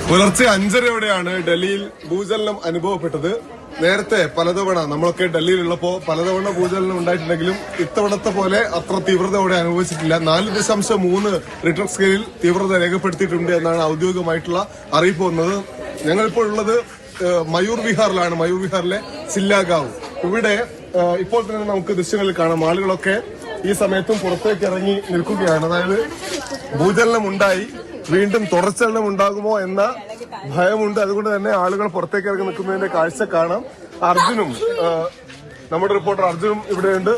പുലർച്ചെ 5:30 ഡൽഹിയിൽ ഭൂചലനം അനുഭവപ്പെട്ടത്. നേരത്തെ പലതവണ നമ്മളൊക്കെ ഡൽഹിയിലുള്ളപ്പോ പലതവണ ഭൂചലനം ഉണ്ടായിട്ടുണ്ടെങ്കിലും ഇത്തവണത്തെ പോലെ അത്ര തീവ്രതയോടെ അനുഭവിച്ചിട്ടില്ല. 4.3 റിക്ടർ സ്കെയിലിൽ തീവ്രത രേഖപ്പെടുത്തിയിട്ടുണ്ട് എന്നാണ് ഔദ്യോഗികമായിട്ടുള്ള അറിയിപ്പ് വന്നത്. ഞങ്ങളിപ്പോൾ ഉള്ളത് മയൂർ വിഹാറിലാണ്. മയൂർ വിഹാറിലെ സില്ലാഗാവ്. ഇവിടെ ഇപ്പോൾ തന്നെ നമുക്ക് ദൃശ്യങ്ങളിൽ കാണാം. ആളുകളൊക്കെ ഈ സമയത്തും പുറത്തേക്ക് ഇറങ്ങി നിൽക്കുകയാണ്. അതായത് ഭൂചലനം ഉണ്ടായി, വീണ്ടും തുടർച്ചലനം ഉണ്ടാകുമോ എന്ന ഭയമുണ്ട്. അതുകൊണ്ട് തന്നെ ആളുകൾ പുറത്തേക്ക് ഇറങ്ങി നിൽക്കുന്നതിന്റെ കാഴ്ച കാണാം. അർജുനും നമ്മുടെ റിപ്പോർട്ടർ അർജുനും ഇവിടെയുണ്ട്.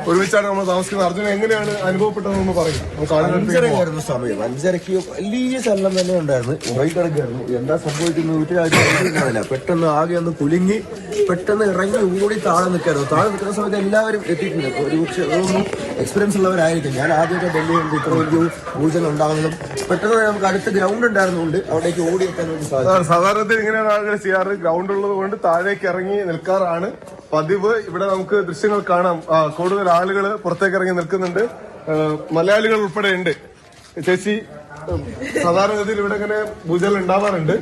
ഒരുമിച്ചാണ് നമ്മൾ താമസിക്കുന്നത്. അർജുൻ, എങ്ങനെയാണ് അനുഭവപ്പെട്ടതെന്ന് പറയും. 5:30 സമയം. 5:30 വലിയ ചലനം തന്നെ ഉണ്ടായിരുന്നു. ഉറങ്ങിക്കിടക്കായിരുന്നു. എന്താ സംഭവിക്കുന്നത് വീട്ടുകാരില്ല. പെട്ടെന്ന് ആകെ ഒന്ന് കുലുങ്ങി പെട്ടെന്ന് ഇറങ്ങി ഓടി താഴെ നിൽക്കായിരുന്നു. താഴെ നിൽക്കുന്ന സമയത്ത് എല്ലാവരും എത്തിയിട്ടുണ്ട്. ഒരുപക്ഷെ അതൊന്നും എക്സ്പീരിയൻസ് ഉള്ളവരായിരിക്കും. ഞാൻ ആദ്യമൊക്കെ ഡൽഹിയിൽ ഇത്ര വലിയ ഭൂചലനം ഉണ്ടാകുന്നതും പെട്ടെന്ന് നമുക്ക് അടുത്ത ഗ്രൗണ്ട് ഉണ്ടായിരുന്നുകൊണ്ട് അവിടേക്ക് ഓടിയെത്താൻ വേണ്ടി സാധിക്കും. സാധാരണത്തിൽ ഇങ്ങനെയാണ് ആളുകൾ ചെയ്യാറ്. ഗ്രൗണ്ട് ഉള്ളത് കൊണ്ട് താഴേക്ക് ഇറങ്ങി നിൽക്കാറാണ് പതിവ്. ഇവിടെ നമുക്ക് ദൃശ്യങ്ങൾ കാണാം. കൂടുതൽ ആളുകൾ പുറത്തേക്ക് ഇറങ്ങി നിൽക്കുന്നുണ്ട്. മലയാളികൾ ഉൾപ്പെടെ ഉണ്ട്. ചേച്ചി, സാധാരണഗതിയിൽ ഇവിടെ ഇങ്ങനെ ഭൂചലനം ഉണ്ടാവാറുണ്ട്.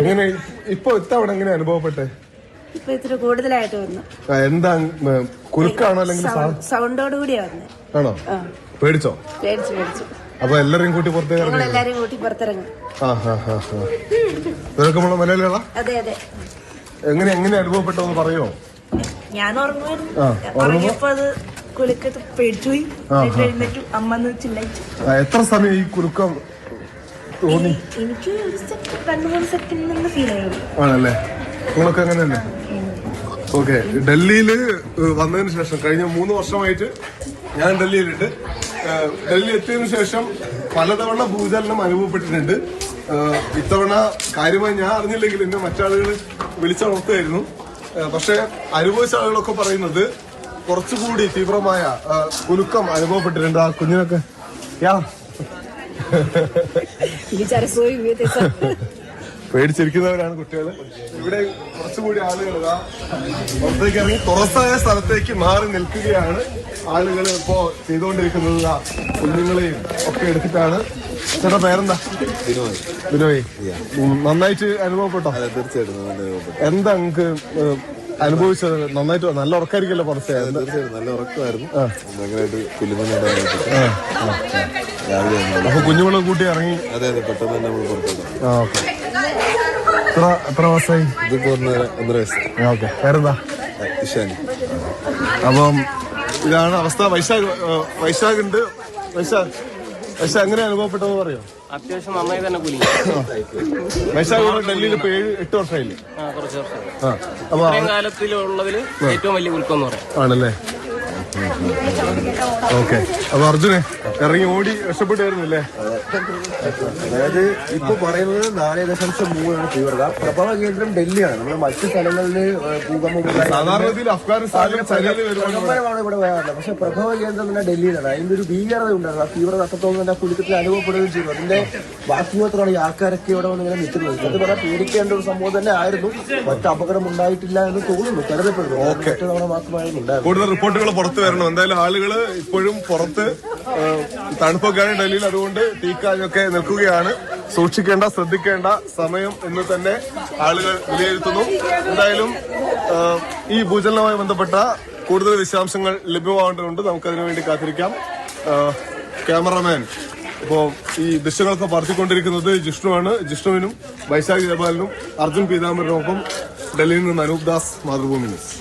എങ്ങനെ ഇപ്പൊ ഇത്തവണ എങ്ങനെ അനുഭവപ്പെട്ടെ? ഇപ്പൊ ഇത്തിരി കൂടുതലായിട്ട് വന്നു. എന്താ, കുലുക്കാണോ അല്ലെങ്കിൽ സൗണ്ടോട് കൂടിയാ വന്നത്? ആണോ? പേടിച്ചോ? പേടിച്ചു. അപ്പൊ എല്ലാരെയും കൂട്ടി പുറത്തേക്ക് എല്ലാരെയും കൂട്ടി പുറത്തിറങ്ങി. ഇവരൊക്കെ നമ്മളെ മലയാളികളാ? അതെ. എങ്ങനെ അനുഭവപ്പെട്ടെന്ന് പറയോ? ഞാൻ ഉറങ്ങിയപ്പോ അത് കുലുക്കത്ത് പേടിച്ചുപോയി. എഴുന്നേറ്റു അമ്മ ചില്ലായിച്ചു. എത്ര സമയം ഈ കുലുക്കം തോന്നി? എനിക്ക് 2-3 സെക്കൻഡ് ഫീൽ ആയിരുന്നു. ആണല്ലേ? നിങ്ങളൊക്കെ അങ്ങനെ തന്നെ? ഓക്കെ. ഡൽഹിയിൽ വന്നതിന് ശേഷം കഴിഞ്ഞ 3 വർഷമായിട്ട് ഞാൻ ഡൽഹിയിലുണ്ട്. ഡൽഹി എത്തിയതിനു ശേഷം പലതവണ ഭൂചലനം അനുഭവപ്പെട്ടിട്ടുണ്ട്. ഇത്തവണ കാര്യമായി ഞാൻ അറിഞ്ഞില്ലെങ്കിൽ എന്നെ മറ്റാളുകൾ വിളിച്ചുണർത്തുമായിരുന്നു. പക്ഷെ അനുഭവിച്ച ആളുകളൊക്കെ പറയുന്നത് കുറച്ചുകൂടി തീവ്രമായ കുലുക്കം അനുഭവപ്പെട്ടിട്ടുണ്ട്. ആ കുഞ്ഞിനൊക്കെ പേടിച്ചിരിക്കുന്നവരാണ് കുട്ടികൾ. ഇവിടെ കുറച്ചുകൂടി ആളുകൾ പുറത്തേക്ക് ഇറങ്ങി തുറസായ സ്ഥലത്തേക്ക് മാറി നിൽക്കുകയാണ് ആളുകൾ ഇപ്പോ ചെയ്തുകൊണ്ടിരിക്കുന്നത്. കുഞ്ഞുങ്ങളെയും ഒക്കെ എടുത്തിട്ടാണ്. ചേട്ടാ, പേരെന്താ? ബിനോയ്. നന്നായിട്ട് അനുഭവപ്പെട്ടോ? തീർച്ചയായിട്ടും. എന്താ നിങ്ങൾക്ക് അനുഭവിച്ചത്? നന്നായിട്ട് നല്ല ഉറക്കായിരിക്കല്ലോ പുറത്തെ? തീർച്ചയായിട്ടും നല്ല ഉറക്കമായിരുന്നു. അപ്പൊ കുഞ്ഞുങ്ങളെ കൂട്ടി ഇറങ്ങി? അതെ, പെട്ടെന്ന് തന്നെ നമ്മൾ പുറത്തേക്ക്. ഓക്കെ. എത്ര മാസമായി? ഇതിപ്പോ 1.5 വയസ്സ്. ഓക്കെ. പേരെന്താ? ഇഷാനി. അപ്പം ഇതാണ് അവസ്ഥ. വൈശാഖ് ഉണ്ട്. വൈശാഖ് എങ്ങനെ അനുഭവപ്പെട്ടെന്ന് പറയോ? അത്യാവശ്യം നന്നായി തന്നെ കുലുങ്ങി. വൈശാഖ് ഡൽഹിയിൽ ഇപ്പൊ 7-8 വർഷമായില്ലേ? കുറച്ച് വർഷം. ഇത്രയും കാലത്തിലുള്ളതില് ഏറ്റവും വലിയ കുലുക്കം എന്ന് പറയാം. ആണല്ലേ? ഓക്കെ. അപ്പൊ അർജുനെ ഇറങ്ങി ഓടി രക്ഷപ്പെട്ടായിരുന്നില്ലേ? അതായത് ഇപ്പൊ പറയുന്നത് 4.3 തീവ്രത. പ്രഭവ കേന്ദ്രം ഡൽഹിയാണ്. നമ്മൾ മറ്റു സ്ഥലങ്ങളിൽ സാധാരണ അഫ്ഗാനിസ്ഥാനിലും പ്രകമ്പനമാണ് ഇവിടെ വരാറുള്ളത്. പക്ഷെ പ്രഭവ കേന്ദ്രം തന്നെ ഡൽഹിയിലാണ്. അതിന്റെ ഒരു ഭീകരത ഉണ്ടായിരുന്നു. ആ തീവ്രത അത്രത്തോളം തന്നെ കുലുക്കത്തിൽ അനുഭവപ്പെടുകയും ചെയ്തു. അതിന്റെ ബാക്കിമാത്രമാണ് ഈ ആൾക്കാരൊക്കെ ഇവിടെ വന്ന് ഇങ്ങനെ നിൽക്കുന്നത്. അത് പറയാൻ പേടിക്കേണ്ട ഒരു സംഭവം തന്നെ ആയിരുന്നു. മറ്റ് അപകടം ഉണ്ടായിട്ടില്ല എന്ന് തോന്നുന്നു, കരുതപ്പെടുന്നു. ഒറ്റ തവണ മാത്രമായിരുന്നു ഉണ്ടായിരുന്നു. കൂടുതൽ റിപ്പോർട്ടുകൾ പുറത്തു വരണം. എന്തായാലും ആളുകൾ ഇപ്പോഴും പുറത്ത് തണുപ്പൊക്കെയാണ് ഡൽഹിയിൽ. അതുകൊണ്ട് തീക്കാഞ്ഞൊക്കെ നിൽക്കുകയാണ്. സൂക്ഷിക്കേണ്ട, ശ്രദ്ധിക്കേണ്ട സമയം എന്ന് തന്നെ ആളുകൾ വിലയിരുത്തുന്നു. എന്തായാലും ഈ ഭൂചലനവുമായി ബന്ധപ്പെട്ട കൂടുതൽ വിശദാംശങ്ങൾ ലഭ്യമാവേണ്ടതുണ്ട്. നമുക്കതിനു വേണ്ടി കാത്തിരിക്കാം. ക്യാമറമാൻ ഇപ്പോ ഈ ദൃശ്യങ്ങളൊക്കെ പറത്തിക്കൊണ്ടിരിക്കുന്നത് ജിഷ്ണുവാണ്. ജിഷ്ണുവിനും വൈശാഖ് ജയപാലിനും അർജുൻ പീതാംബരനുമൊപ്പം ഡൽഹിയിൽ നിന്ന് അനൂപ് ദാസ്, മാതൃഭൂമി ന്യൂസ്.